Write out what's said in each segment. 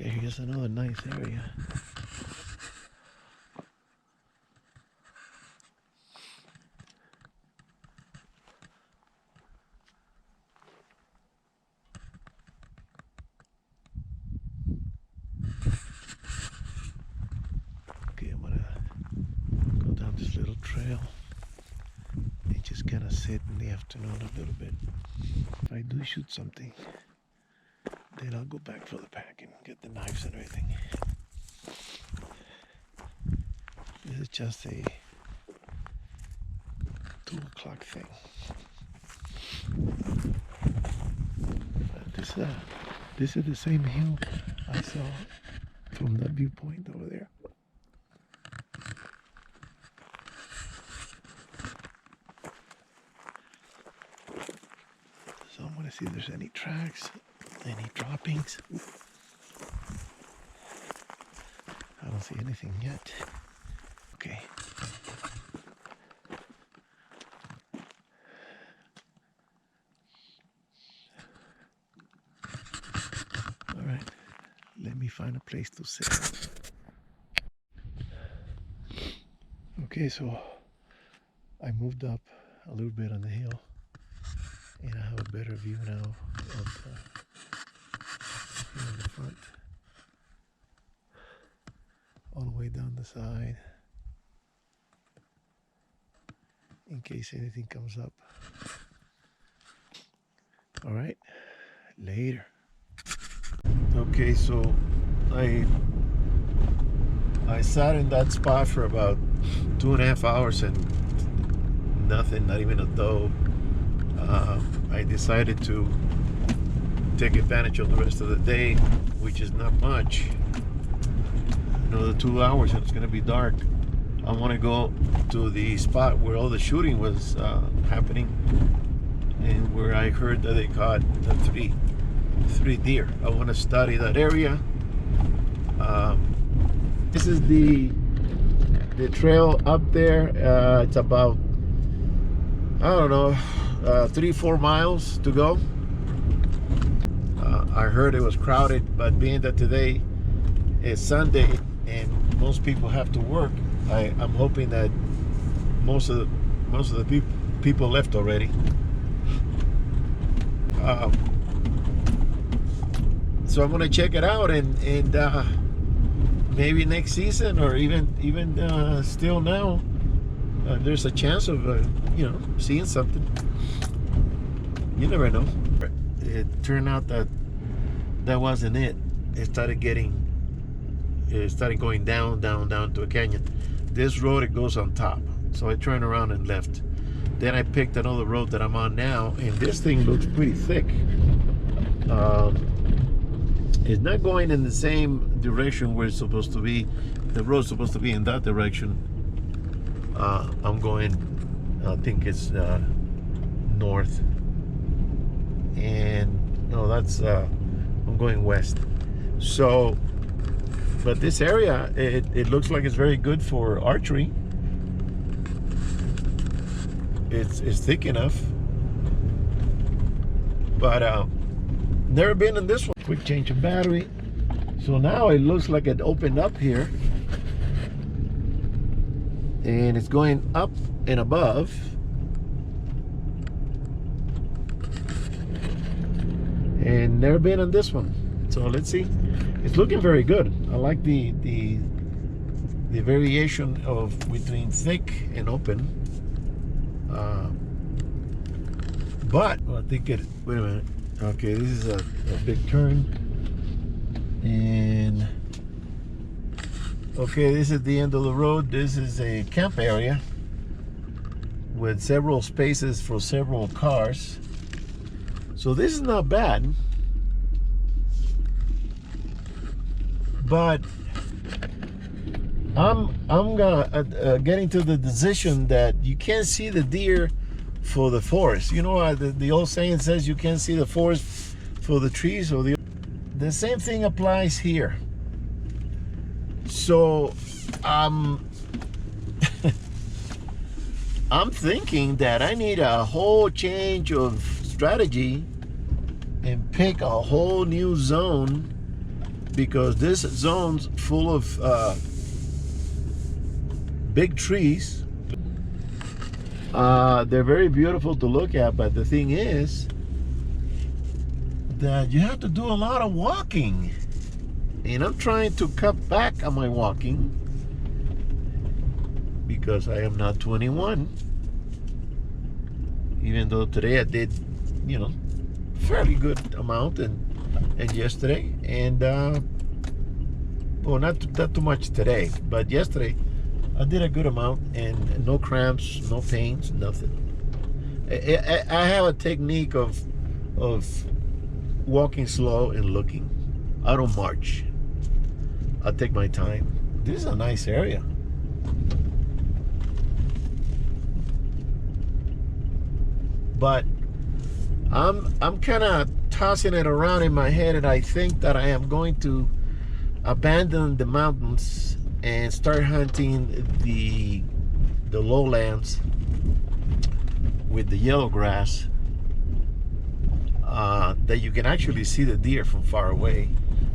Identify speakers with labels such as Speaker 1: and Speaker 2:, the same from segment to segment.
Speaker 1: Okay, here's another nice area. Okay, I'm gonna go down this little trail and just kind of sit in the afternoon a little bit. If I do shoot something, then I'll go back for the pack and get the knives and everything. This is just a 2 o'clock thing. This is the same hill I saw from that viewpoint over there. So I'm gonna see if there's any tracks, any droppings. I don't see anything yet. Okay. All right. Let me find a place to sit. Okay, so I moved up a little bit on the hill, and I have a better view now of here in the front, all the way down the side, in case anything comes up. All right, later. Okay, so I sat in that spot for about 2.5 hours and nothing, not even a doe. I decided to take advantage of the rest of the day, which is not much. Another 2 hours and it's gonna be dark. I want to go to the spot where all the shooting was happening, and where I heard that they caught the three deer. I want to study that area. This is the trail up there. It's about, I don't know, 3-4 miles to go. I heard it was crowded, but being that today is Sunday and most people have to work, I'm hoping that most of the people left already. So I'm gonna check it out, and maybe next season, or even still now, there's a chance of seeing something. You never know. It turned out that wasn't it. It started going down to a canyon. This road, it goes on top, so I turned around and left. Then I picked another road that I'm on now, and this thing looks pretty thick. It's not going in the same direction where it's supposed to be. The road's supposed to be in that direction. I'm going, I think it's north, and no, that's I'm going west. So, but this area, it looks like it's very good for archery. It's thick enough, but never been in this one. Quick change of battery. So now it looks like it opened up here, and it's going up and above. And never been on this one. So let's see. It's looking very good. I like the variation of between thick and open. But I think it. Wait a minute. Okay, this is a big turn, and okay, this is the end of the road. This is a camp area with several spaces for several cars. So this is not bad, but I'm gonna getting to the decision that you can't see the deer for the forest. You know, the old saying says you can't see the forest for the trees. Or the same thing applies here. So I'm thinking that I need a whole change of strategy and pick a whole new zone because this zone's full of big trees. They're very beautiful to look at, but the thing is that you have to do a lot of walking, and I'm trying to cut back on my walking because I am not 21, even though today I did, you know, fairly good amount, and yesterday, and well, not too much today, but yesterday I did a good amount, and no cramps, no pains, nothing. I have a technique of walking slow and looking. I don't march. I take my time. This is a nice area. But I'm kind of tossing it around in my head, and I think that I am going to abandon the mountains and start hunting the lowlands with the yellow grass, that you can actually see the deer from far away.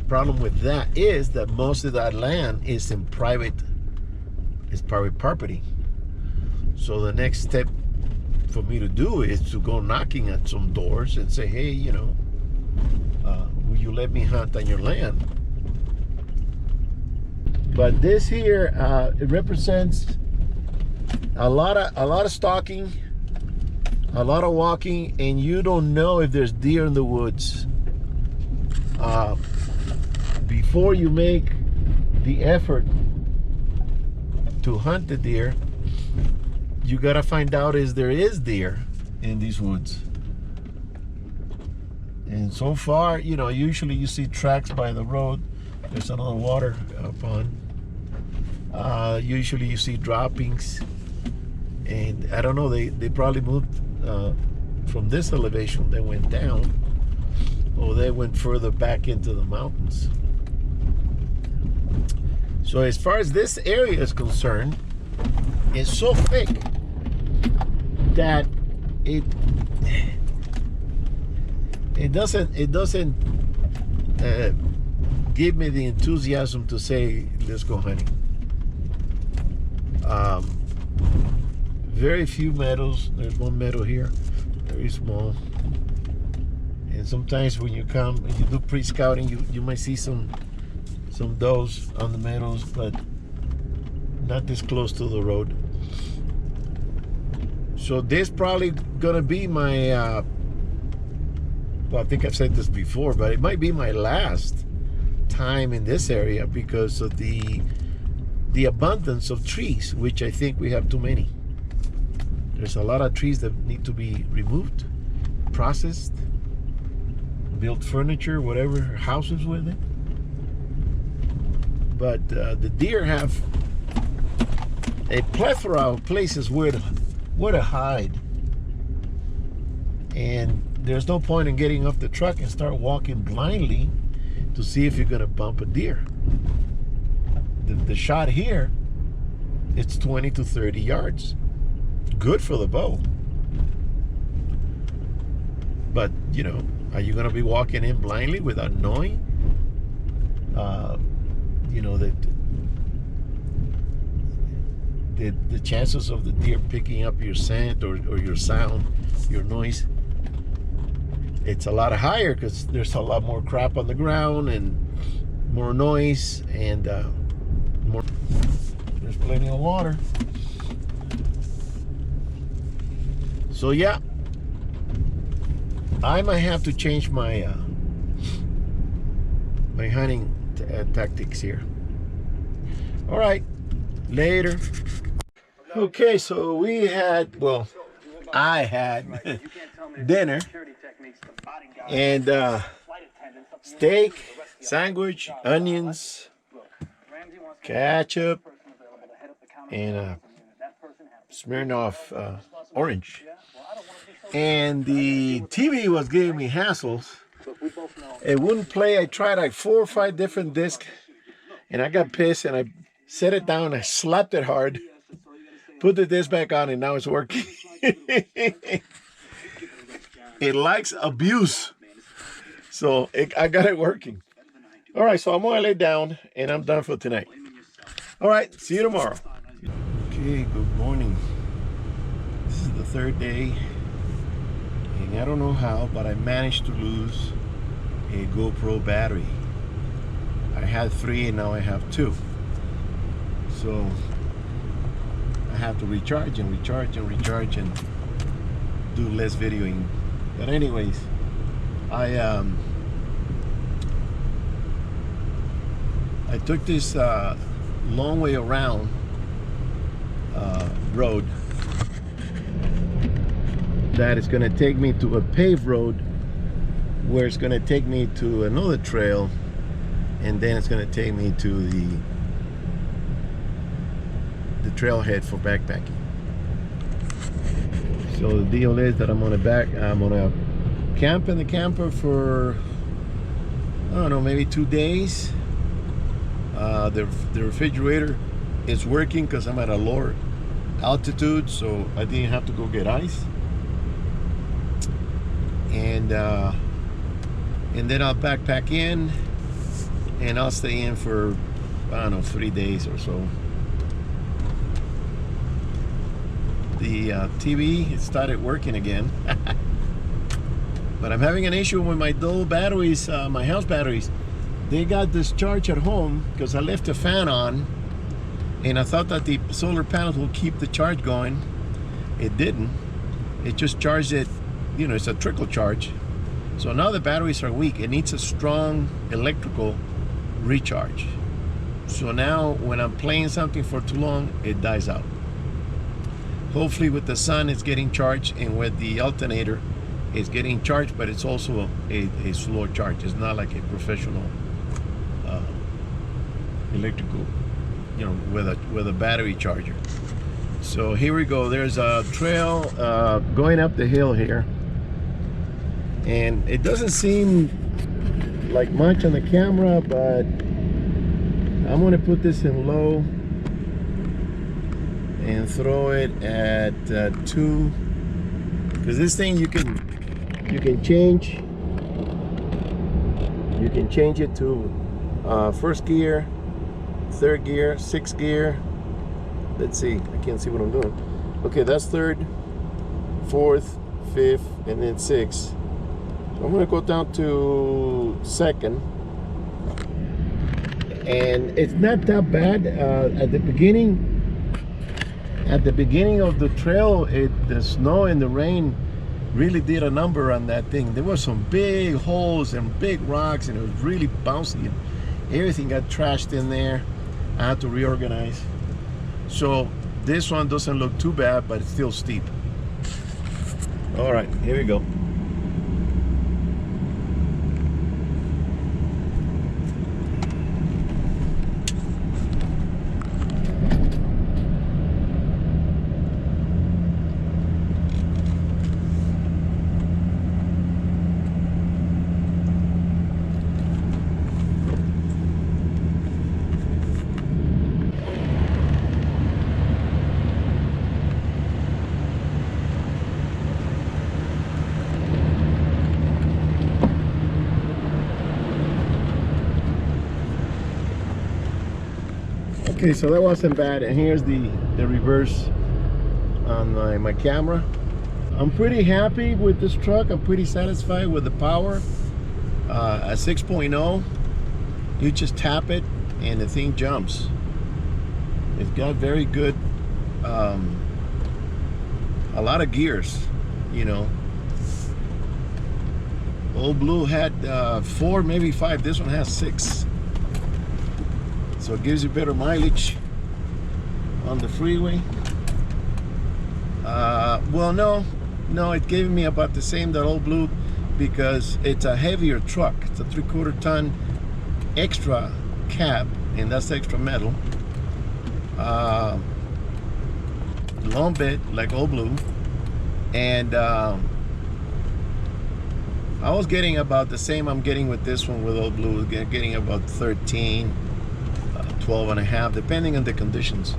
Speaker 1: Problem with that is that most of that land is in private property. So the next step for me to do is to go knocking at some doors and say, hey, you know, will you let me hunt on your land? But this here, it represents a lot of stalking, a lot of walking, and you don't know if there's deer in the woods. Before you make the effort to hunt the deer, you gotta find out if there is deer in these woods. And so far, you know, usually you see tracks by the road. There's another water pond. Usually you see droppings, and I don't know, they probably moved from this elevation, they went down, or they went further back into the mountains. So as far as this area is concerned, it's so thick that it doesn't give me the enthusiasm to say let's go hunting. Very few meadows. There's one meadow here, very small. And sometimes when you come and you do pre-scouting, you might see some does on the meadows, but not this close to the road. So this probably gonna be my well, I think I've said this before, but it might be my last time in this area because of the abundance of trees, which I think we have too many. There's a lot of trees that need to be removed, processed, built furniture, whatever, houses with it. But the deer have a plethora of places where to hide. And there's no point in getting off the truck and start walking blindly to see if you're gonna bump a deer. The shot here, it's 20 to 30 yards. Good for the bow. But, you know, are you gonna be walking in blindly without knowing? You know, the chances of the deer picking up your scent or your sound, your noise, it's a lot higher because there's a lot more crap on the ground and more noise, and there's plenty of water. So yeah, I might have to change my my hunting tactics here. All right, later. Okay, so we had, well, I had dinner, and steak, sandwich, onions, ketchup, and Smirnoff orange. And the TV was giving me hassles. It wouldn't play. I tried like 4 or 5 different discs, and I got pissed, and I set it down. I slapped it hard, put the disc back on, and now it's working. It likes abuse, so I got it working. All right, so I'm gonna lay down and I'm done for tonight. All right, see you tomorrow. Okay, good morning. This is the third day, and I don't know how, but I managed to lose a GoPro battery. I had 3 and now I have 2. So I have to recharge and recharge and recharge and do less videoing. But anyways, I took this long way around road that is going to take me to a paved road where it's going to take me to another trail, and then it's going to take me to the trailhead for backpacking. So the deal is that I'm gonna camp in the camper for, I don't know, maybe 2 days. The refrigerator is working because I'm at a lower altitude, so I didn't have to go get ice. And then I'll backpack in, and I'll stay in for, I don't know, 3 days or so. The TV, it started working again. But I'm having an issue with my dual batteries, my house batteries. They got discharged at home because I left the fan on, and I thought that the solar panels will keep the charge going. It didn't. It just charged it, you know, it's a trickle charge. So now the batteries are weak. It needs a strong electrical recharge. So now when I'm playing something for too long, it dies out. Hopefully with the sun it's getting charged, and with the alternator it's getting charged, but it's also a slow charge. It's not like a professional electrical, you know, with a battery charger. So here we go. There's a trail going up the hill here, and it doesn't seem like much on the camera, but I'm gonna put this in low and throw it at 2, because this thing you can change it to first gear, third gear, sixth gear. Let's see, I can't see what I'm doing. Okay, that's third, fourth, fifth, and then sixth. So I'm gonna go down to second, and it's not that bad. At the beginning of the trail, the snow and the rain really did a number on that thing. There were some big holes and big rocks, and it was really bouncy, and everything got trashed in there. I had to reorganize. So this one doesn't look too bad, but it's still steep. All right, here we go. Okay, so that wasn't bad, and here's the reverse on my camera. I'm pretty happy with this truck. I'm pretty satisfied with the power. At 6.0, you just tap it and the thing jumps. It's got very good, a lot of gears, you know. Old Blue had 4, maybe 5. This one has 6. So it gives you better mileage on the freeway. Well, no, it gave me about the same that Old Blue, because it's a heavier truck. It's a 3/4 ton extra cab, and that's extra metal. Long bit like Old Blue, and I was getting about the same I'm getting with this one with Old Blue, getting about 13. 12.5, depending on the conditions.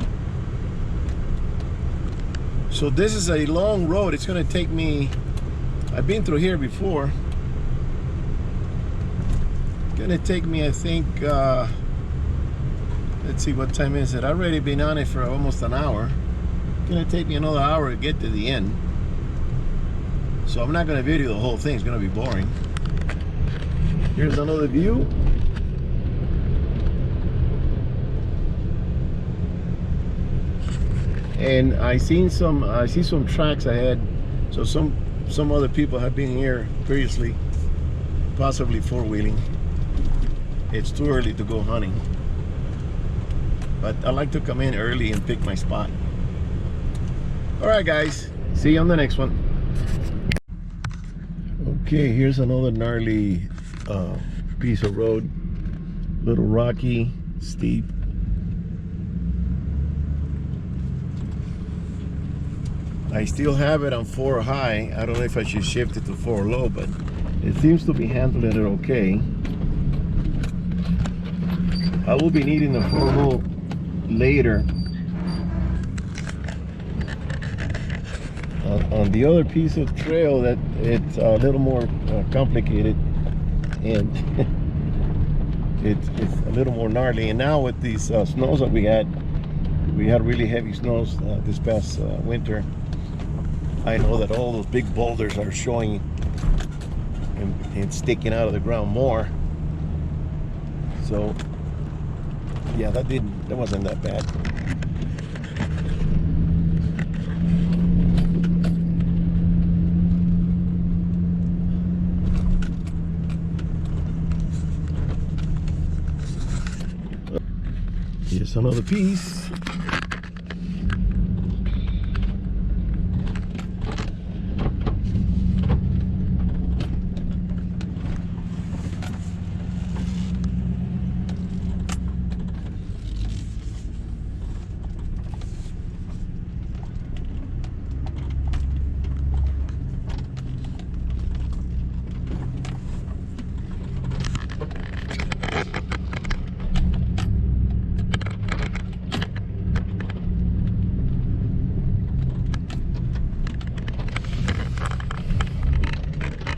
Speaker 1: So this is a long road. It's going to take me, I've been through here before. gonna take me, I think, let's see, what time is it? I've already been on it for almost an hour. It's gonna take me another hour to get to the end. So I'm not gonna video the whole thing, it's gonna be boring. Here's another view. And I see some tracks ahead. So some other people have been here previously, possibly four-wheeling. It's too early to go hunting, but I like to come in early and pick my spot. All right, guys, see you on the next one. Okay, here's another gnarly piece of road. Little rocky, steep. I still have it on 4 high. I don't know if I should shift it to 4 low, but it seems to be handling it okay. I will be needing the 4 low later. On the other piece of trail, that it's a little more complicated, and it's a little more gnarly. And now with these snows that we had really heavy snows this past winter. I know that all those big boulders are showing and sticking out of the ground more. So yeah, that wasn't that bad. Here's another piece.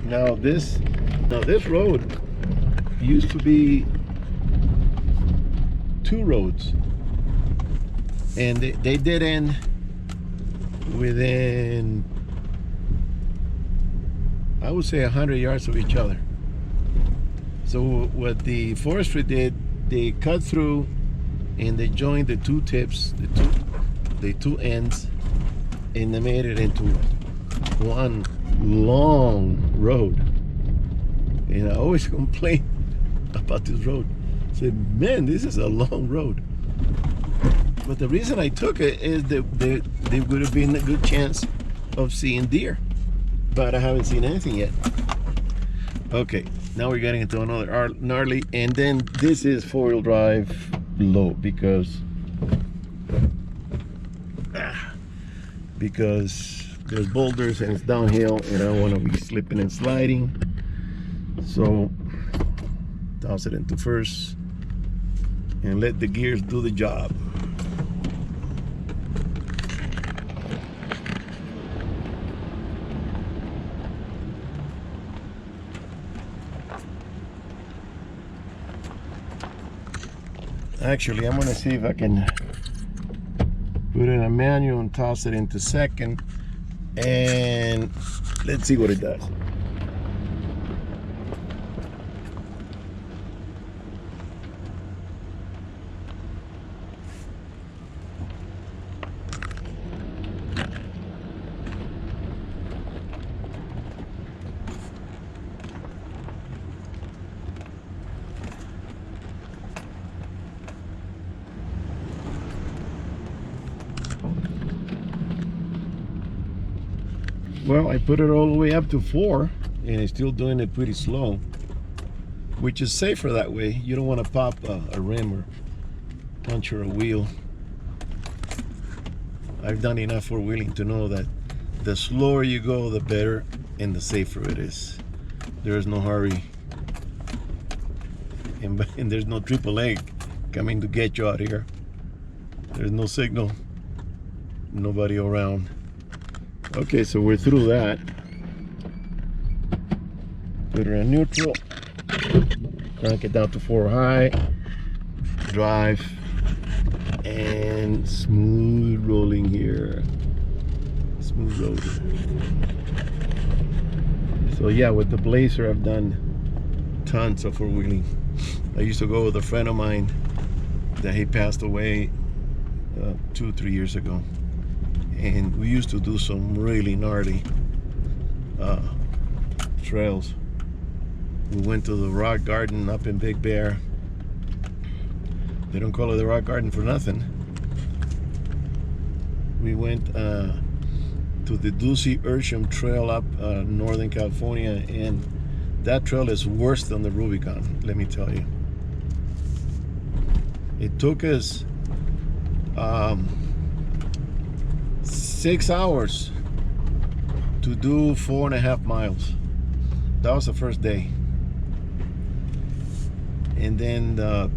Speaker 1: Now this road used to be 2 roads, and they did end within, I would say, 100 yards of each other. So what the forestry did, they cut through and they joined the 2 tips, the two ends, and they made it into one long road. And I always complain about this road. I said, man, this is a long road. But the reason I took it is that there would have been a good chance of seeing deer, but I haven't seen anything yet. Okay, now we're getting into another gnarly, and then this is 4-wheel drive low because there's boulders and it's downhill, and I don't want to be slipping and sliding. So toss it into first and let the gears do the job. Actually, I'm gonna see if I can put in a manual and toss it into second, and let's see what it does. Well, I put it all the way up to 4, and it's still doing it pretty slow, which is safer that way. You don't want to pop a rim or puncture a wheel. I've done enough for wheeling to know that the slower you go, the better and the safer it is. There is no hurry, and there's no AAA coming to get you out here. There's no signal, nobody around. Okay, so we're through that. Put her in neutral. crank it down to 4 high, drive, and smooth rolling here. Smooth rolling. So yeah, with the Blazer, I've done tons of four-wheeling. I used to go with a friend of mine that he passed away 2-3 years ago, and we used to do some really gnarly trails. We went to the Rock Garden up in Big Bear. They don't call it the Rock Garden for nothing. We went to the Ducey Ursham Trail up Northern California, and that trail is worse than the Rubicon, let me tell you. It took us 6 hours to do 4.5 miles. That was the first day. And then the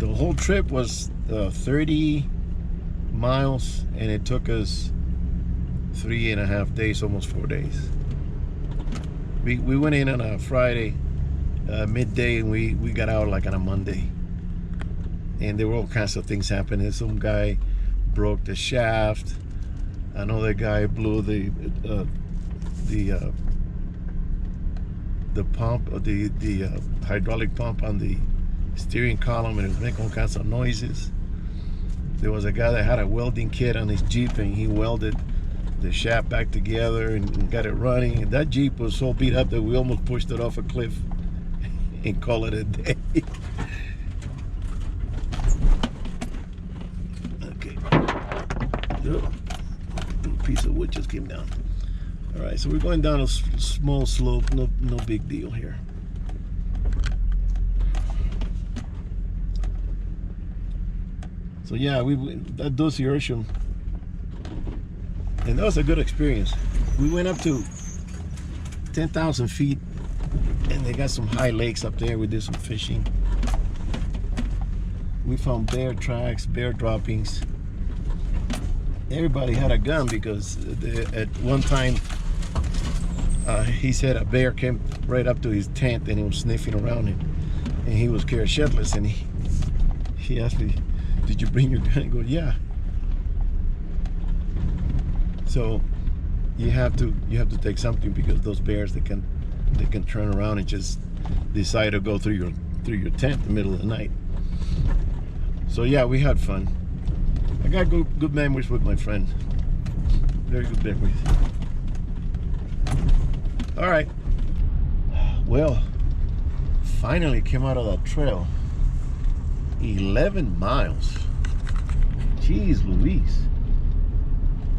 Speaker 1: whole trip was 30 miles, and it took us 3.5 days, almost 4 days. We went in on a Friday midday, and we got out like on a Monday. And there were all kinds of things happening. Some guy broke the shaft. Another guy blew the pump, the hydraulic pump on the steering column, and it was making all kinds of noises. There was a guy that had a welding kit on his Jeep, and he welded the shaft back together and got it running. And that Jeep was so beat up that we almost pushed it off a cliff and call it a day. Okay. Oh, a piece of wood just came down. All right, so we're going down a small slope. No big deal here. So yeah, that Ducey Ursham, and that was a good experience. We went up to 10,000 feet, and they got some high lakes up there. We did some fishing. We found bear tracks, bear droppings. Everybody had a gun because at one time he said a bear came right up to his tent and he was sniffing around him, and he was scared shitless, and he asked me, "Did you bring your gun?" I go, "Yeah." So you have to take something, because those bears, they can turn around and just decide to go through your tent in the middle of the night. So yeah, we had fun. I got good memories with my friend. Very good memories. All right. Well, finally came out of that trail. 11 miles. Jeez Louise.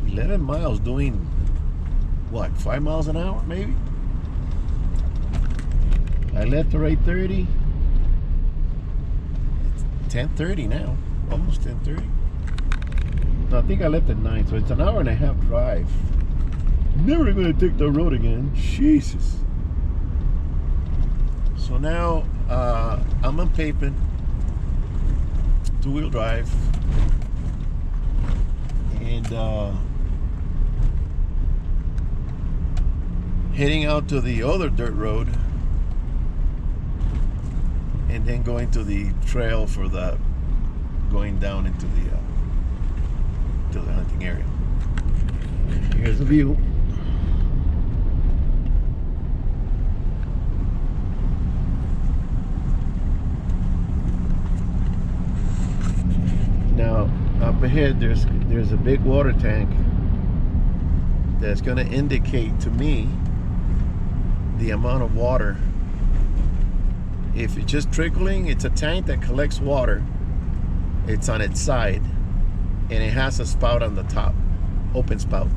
Speaker 1: 11 miles doing what, 5 miles an hour maybe? I left at 8:30. It's 10:30 now, almost 10:30. No, I think I left at 9, so it's an hour and a half drive. Never gonna take the road again. Jesus. So now I'm on pavement, 2-wheel drive, and heading out to the other dirt road, and then going to the trail for the going down into the hunting area. Here's the view. Now up ahead there's a big water tank that's going to indicate to me the amount of water. If it's just trickling, it's a tank that collects water. It's on its side, and it has a spout on the top, open spout,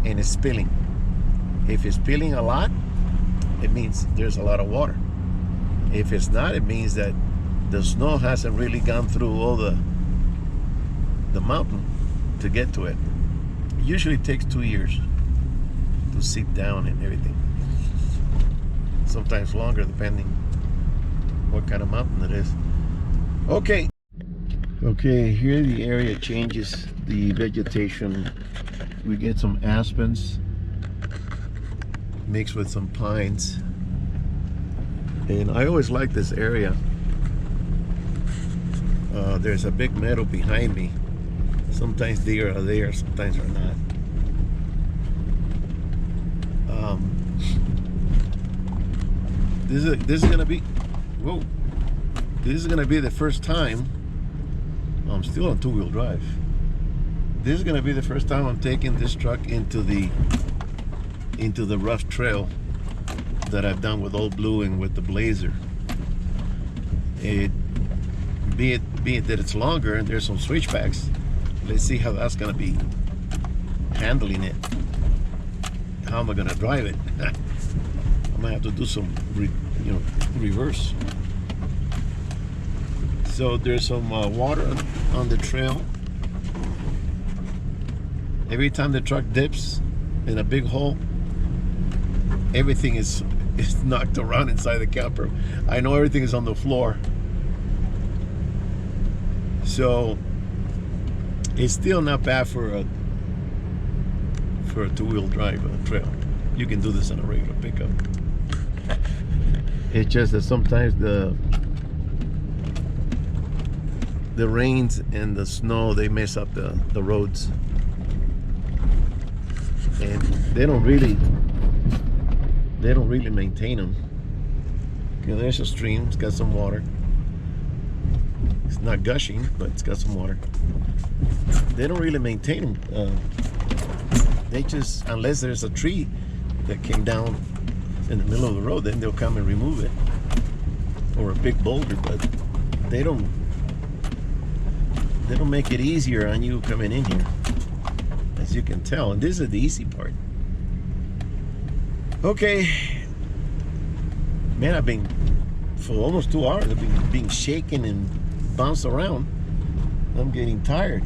Speaker 1: and it's spilling. If it's spilling a lot, it means there's a lot of water. If it's not, it means that the snow hasn't really gone through all the mountain to get to it. It usually takes 2 years to seep down and everything. Sometimes longer, depending what kind of mountain it is. Okay, here the area changes, the vegetation. We get some aspens mixed with some pines. And I always like this area. There's a big meadow behind me. Sometimes deer are there, sometimes are not. This is gonna be, whoa, this is gonna be the first time. I'm still on two-wheel drive. This is gonna be the first time I'm taking this truck into the rough trail that I've done with Old Blue and with the Blazer. Be it that it's longer and there's some switchbacks. Let's see how that's gonna be handling it. How am I gonna drive it? I might have to do some reverse. So there's some water on the trail. Every time the truck dips in a big hole, everything is knocked around inside the camper. I know everything is on the floor. So it's still not bad for a two-wheel drive trail. You can do this on a regular pickup. It's just that sometimes the rains and the snow, they mess up the roads, and they don't really maintain them. Okay, there's a stream. It's got some water. It's not gushing, but it's got some water. They don't really maintain them. They just, unless there's a tree that came down in the middle of the road, then they'll come and remove it, or a big boulder. But they don't make it easier on you coming in here, as you can tell. And this is the easy part. Okay, man, I've been for almost 2 hours. I've been being shaken and bounced around. I'm getting tired.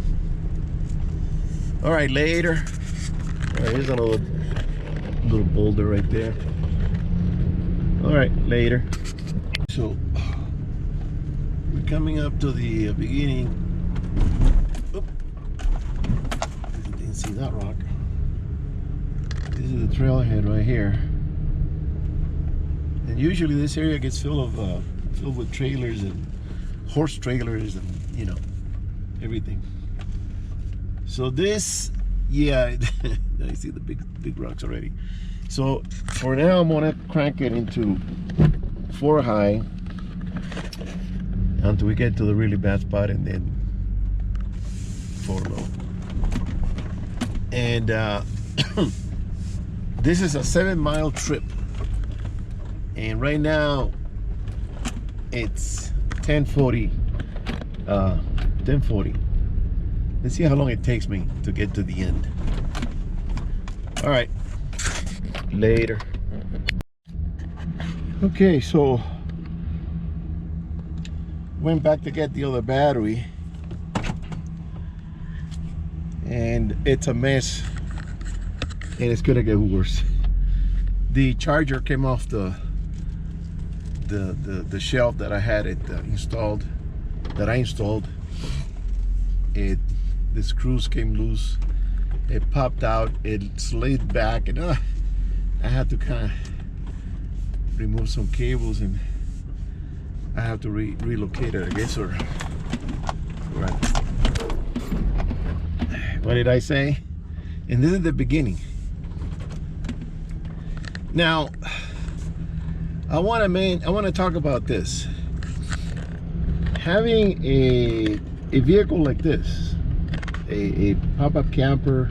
Speaker 1: All right, later. All right, here's another little boulder right there. All right, later. So we're coming up to the beginning. Oop. Didn't see that rock. This is the trailhead right here. And usually this area gets filled with trailers and horse trailers and everything. So this, yeah, I see the big rocks already. So for now, I'm gonna crank it into 4 high until we get to the really bad spot, and then 4 low. And this is a 7-mile trip, and right now it's 10:40. 10:40. Let's see how long it takes me to get to the end. All right, later. Okay, so went back to get the other battery, and it's a mess, and it's gonna get worse. The charger came off the shelf that I had it installed. The screws came loose. It popped out. It slid back, and I had to kind of remove some cables, and I have to relocate it, I guess, or right. What did I say? And this is the beginning. Now, I want to talk about this. Having a vehicle like this, a pop-up camper,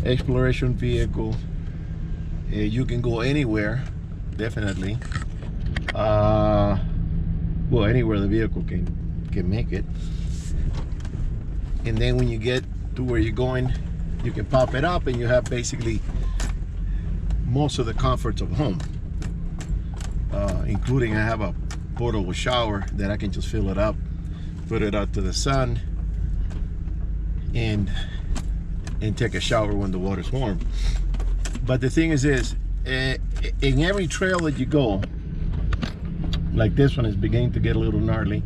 Speaker 1: exploration vehicle, you can go anywhere, definitely. Well, anywhere the vehicle can make it. And then when you get to where you're going, you can pop it up, and you have basically most of the comforts of home, including I have a portable shower that I can just fill it up, put it out to the sun, and take a shower when the water's warm. But the thing is this, in every trail that you go, like this one is beginning to get a little gnarly,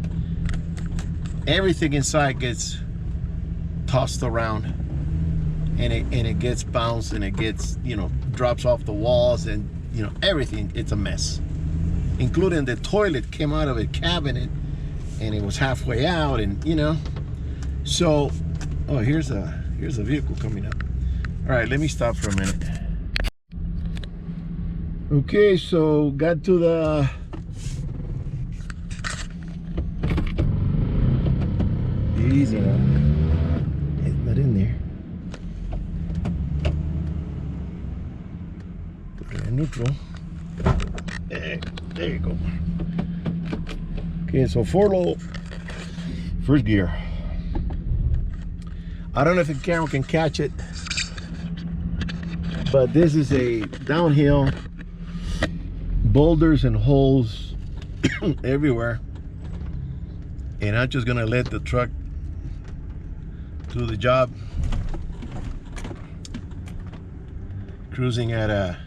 Speaker 1: everything inside gets tossed around, and it gets bounced, and it gets drops off the walls, and everything, it's a mess. including the toilet came out of a cabinet and it was halfway out, and you know. So, oh, here's a vehicle coming up. All right, let me stop for a minute. Okay, so got to the easy now. It's not in there. Put it in neutral. There you go. Okay, so 4-low, first gear. I don't know if the camera can catch it, but this is a downhill, boulders and holes everywhere, and I'm just gonna let the truck do the job. Cruising at a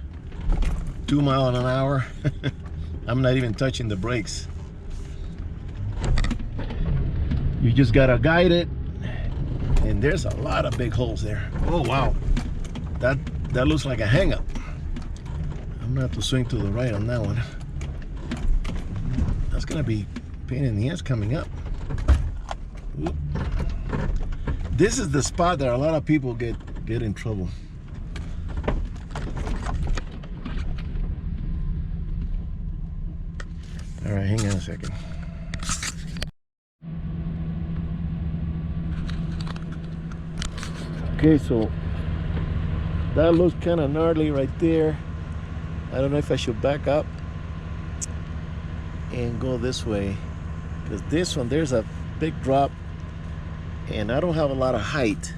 Speaker 1: 2 miles an hour. I'm not even touching the brakes. You just gotta guide it, and there's a lot of big holes there. Oh wow, that looks like a hang-up. I'm gonna have to swing to the right on that one. That's gonna be a pain in the ass coming up. Oop. This is the spot that a lot of people get in trouble. All right, hang on a second. Okay, so that looks kind of gnarly right there. I don't know if I should back up and go this way, because this one, there's a big drop and I don't have a lot of height.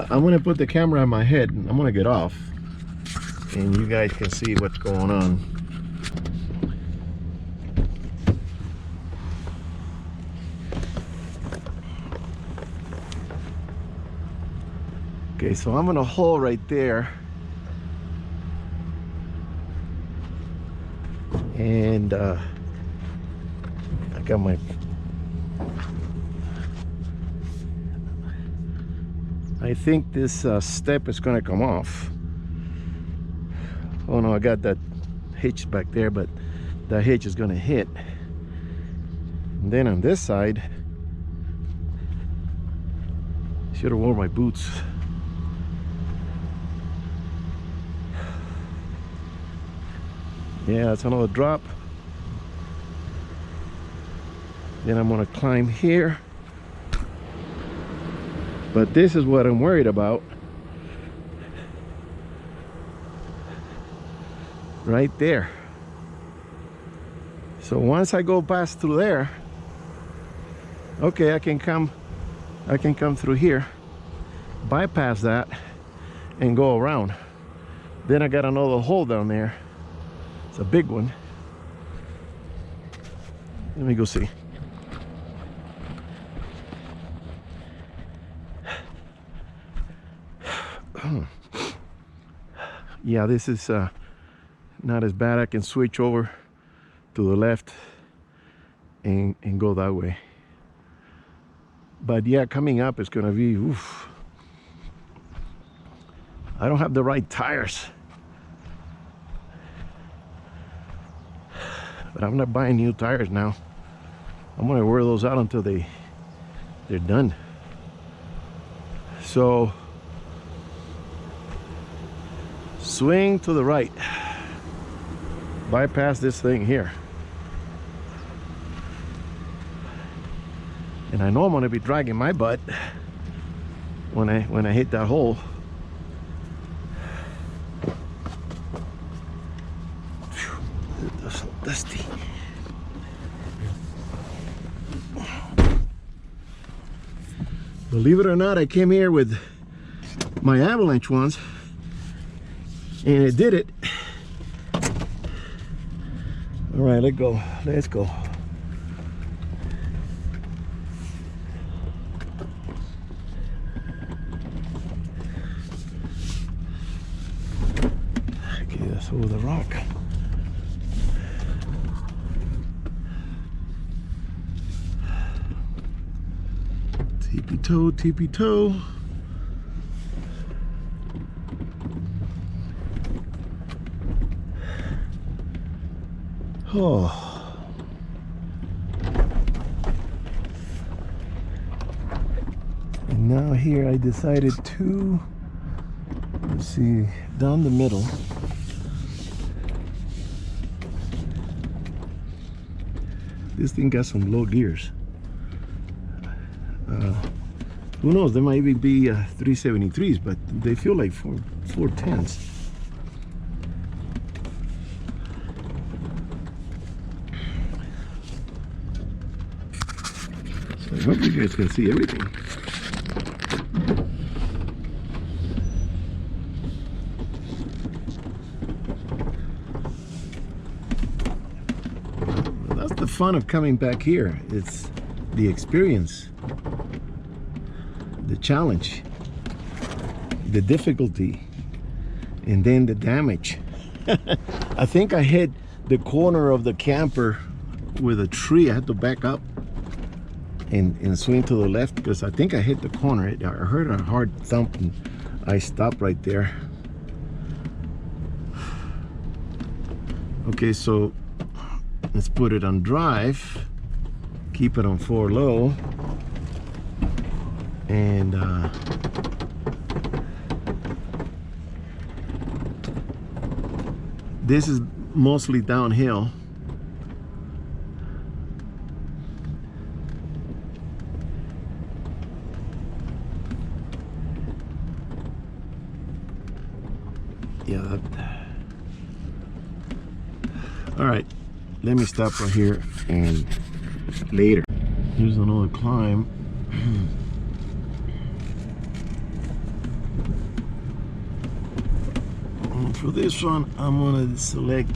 Speaker 1: I'm gonna put the camera on my head and I'm gonna get off and you guys can see what's going on. Okay, so I'm in a hole right there, and I got my I think this step is gonna come off. Oh no, I got that hitch back there, but that hitch is gonna hit. And then on this side, should have worn my boots. Yeah, it's another drop. Then I'm gonna climb here. But this is what I'm worried about. Right there. So once I go past through there, okay, I can come through here, bypass that, and go around. Then I got another hole down there. It's a big one. Let me go see. Yeah, this is not as bad. I can switch over to the left and go that way. But yeah, coming up is gonna be oof. I don't have the right tires, but I'm not buying new tires now. I'm gonna wear those out until they're done. So swing to the right, bypass this thing here, and I know I'm gonna be dragging my butt when I hit that hole. That's so dusty. Believe it or not, I came here with my Avalanche ones, and it did it. All right, let's go. Let's go. Okay, that's over the rock. Tippy toe, tippy toe. Oh. And now here I decided to, let's see, down the middle. This thing got some low gears. Who knows, they might even be 373s, but they feel like 410s. So I hope you guys can see everything. That's the fun of coming back here. It's the experience, the challenge, the difficulty, and then the damage. I think I hit the corner of the camper with a tree. I had to back up and swing to the left because I think I hit the corner. I heard a hard thump and I stopped right there. Okay, so let's put it on drive, keep it on 4 low, and this is mostly downhill. Yeah. All right, let me stop right here and later. Here's another climb. And for this one, I'm gonna select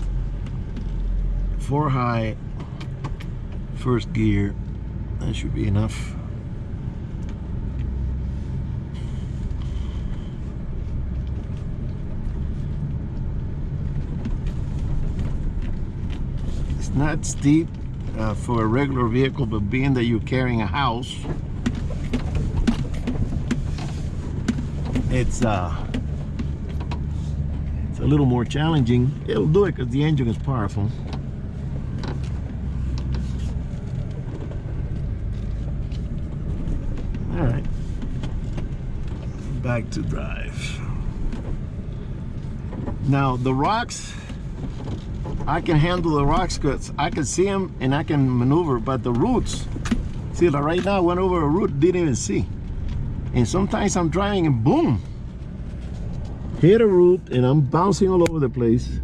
Speaker 1: 4 high, first gear. That should be enough. It's not steep for a regular vehicle, but being that you're carrying a house, it's a little more challenging. It'll do it because the engine is powerful. All right, back to drive. Now the rocks, I can handle the rocks because I can see them and I can maneuver, but the roots, see, like right now I went over a root, didn't even see. And sometimes I'm driving and boom, hit a root and I'm bouncing all over the place.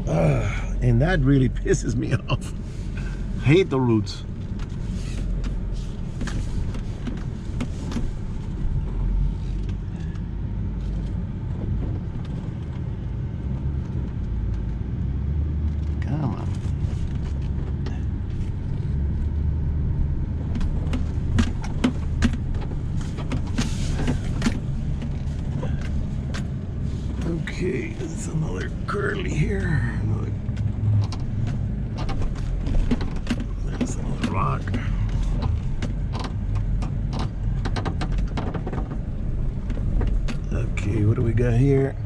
Speaker 1: And that really pisses me off. Hate the roots. Come on. Okay, there's another curly here. There's another rock. Okay, what do we got here?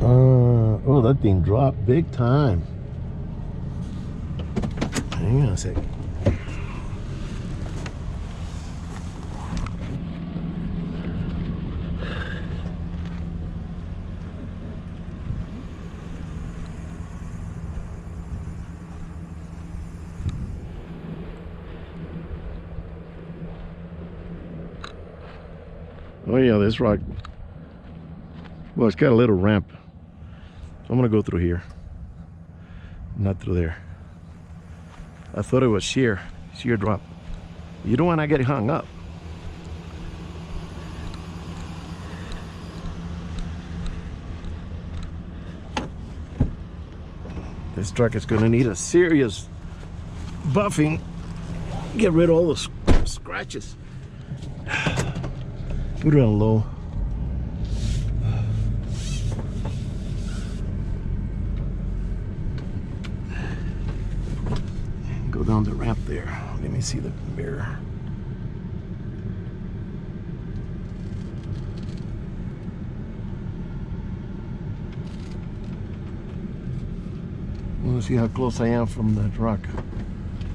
Speaker 1: Oh, that thing dropped big time. Hang on a second. Oh yeah, this rock, well, it's got a little ramp. So I'm gonna go through here, not through there. I thought it was sheer drop. You don't want to get hung up. This truck is gonna need a serious buffing. Get rid of all the scratches. Put it on low. Go down the ramp there. Let me see the mirror. want to see how close I am from that rock.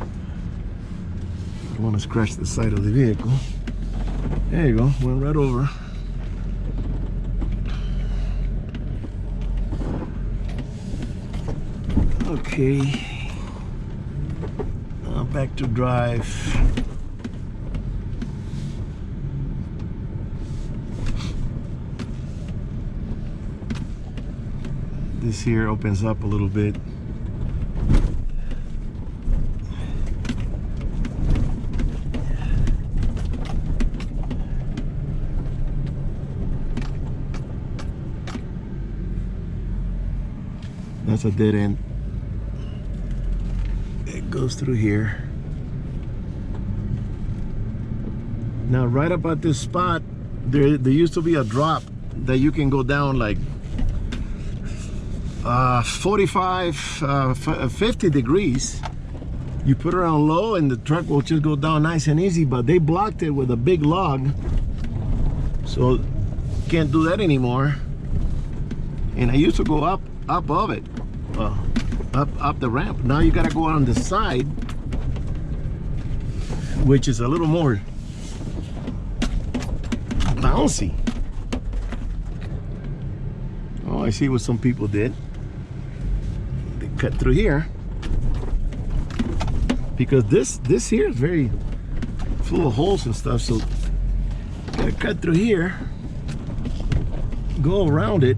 Speaker 1: I don't want to scratch the side of the vehicle. There you go, went right over. Okay, now back to drive. This here opens up a little bit. That's a dead end. It goes through here. Now right about this spot, there used to be a drop that you can go down like 45, 50 degrees. You put it on low and the truck will just go down nice and easy, but they blocked it with a big log. So can't do that anymore. And I used to go up of it, up the ramp. Now you gotta go on the side, which is a little more bouncy. Oh, I see what some people did. They cut through here because this here is very full of holes and stuff. So gotta cut through here, go around it.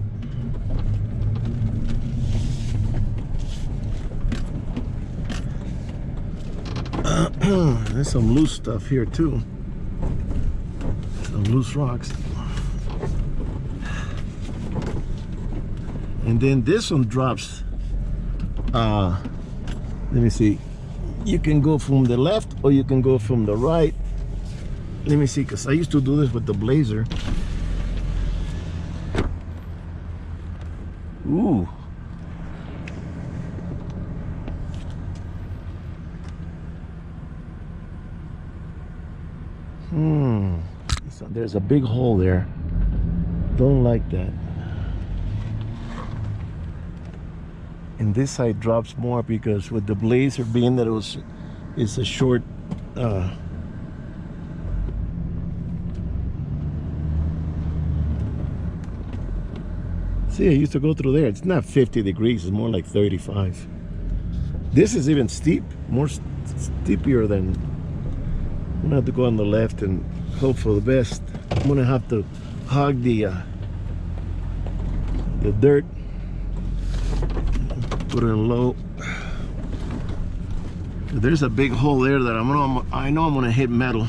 Speaker 1: There's some loose stuff here too. Some loose rocks. And then this one drops. Let me see. You can go from the left or you can go from the right. Let me see, because I used to do this with the Blazer. Ooh. So there's a big hole there. Don't like that. And this side drops more because with the Blazer being that it's a short see, I used to go through there. It's not 50 degrees, it's more like 35. This is even steep, more steepier than. I'm gonna have to go on the left and hope for the best. I'm gonna have to hog the dirt, put it in low. There's a big hole there that I know I'm gonna hit metal.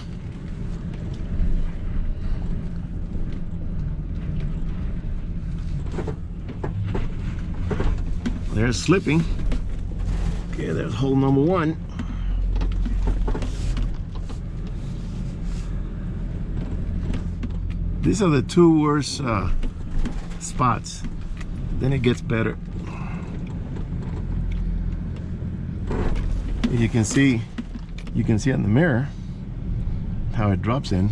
Speaker 1: There's slipping. Okay, there's hole number one. These are the two worst spots. Then it gets better. You can see on the mirror how it drops in.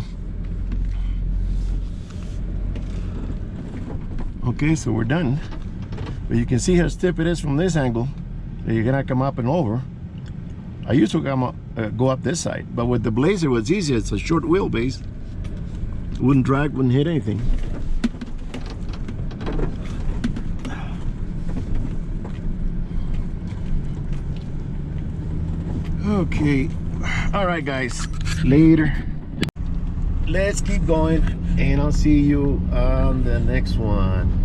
Speaker 1: Okay, so we're done. But you can see how steep it is from this angle. You're gonna come up and over. I used to go up this side, but with the Blazer, it's easier. It's a short wheelbase. Wouldn't drag, wouldn't hit anything. Okay, all right guys, later. Let's keep going and I'll see you on the next one.